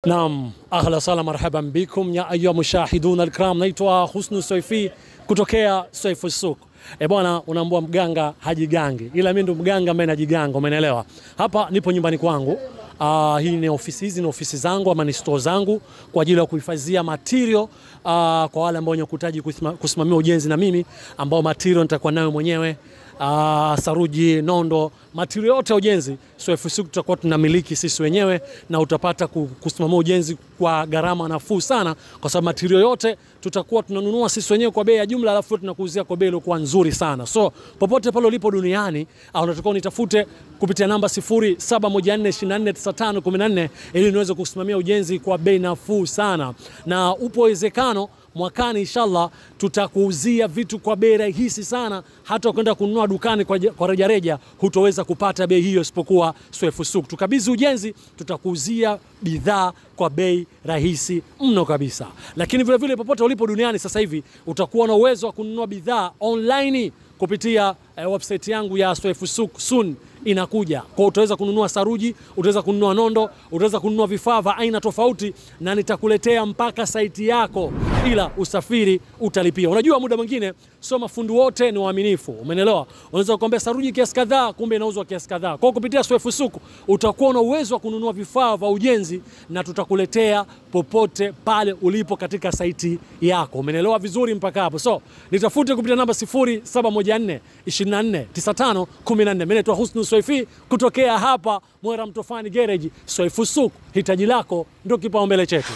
Naam, ahla sala marhaban bikum ya ayyuha mushahiduna alkiram. Naitwa Husnu Swaifi kutokea Swaifu Souk. Bwana, unaambua mganga hajigangi, ila mimi ndo mganga ambaye najiganga, umeelewa? Hapa nipo nyumbani kwangu. Hii ni ofisi, hizi ni ofisi zangu ama ni store zangu kwa ajili ya kuhifadhia material kwa wale ambao wanahitaji kusimamia ujenzi na mimi, ambao material nitakuwa nayo mwenyewe. Saruji, nondo, material yote ya ujenzi Swaifu Souk tutakuwa tunamiliki sisi wenyewe, na utapata kusimamia ujenzi kwa gharama nafuu sana, kwa sababu material yote tutakuwa tunanunua sisi wenyewe kwa bei ya jumla, alafu tunakuuzia kwa bei iliyokuwa nzuri sana. So popote pale ulipo duniani, unatakiwa unitafute kupitia namba 0714249514 ili niweze kusimamia ujenzi kwa bei nafuu sana, na upo uwezekano mwakani inshallah tutakuuzia vitu kwa bei rahisi sana, hata kwenda kununua dukani kwa rejareja hutoweza kupata bei hiyo isipokuwa Swaifu Souk. Tukabidhi ujenzi, tutakuuzia bidhaa kwa bei rahisi mno kabisa. Lakini vile vile popote ulipo duniani sasa hivi utakuwa na uwezo wa kununua bidhaa online kupitia website yangu ya Swaifu Souk. Soon inakuja. Kwa utaweza kununua saruji, utaweza kununua nondo, utaweza kununua vifaa vya aina tofauti, na nitakuletea mpaka site yako, ila usafiri utalipia. Unajua muda mwingine sio mafundi wote ni waaminifu, umeelewa? Unaweza kuambia saruji kiasi kadhaa, kumbe inauzwa kiasi kadhaa. Kwa kupitia Swaifu Souk utakuwa na uwezo wa kununua vifaa vya ujenzi na tutakuletea popote pale ulipo katika site yako. Umeelewa vizuri mpaka hapo? So nitafute kupitia namba 0714249514. Mimi naitwa Husnu Swaifi kutokea hapa Mwera Mtofani Garage. Swaifu Souk, hitaji lako ndio kipaumbele chetu.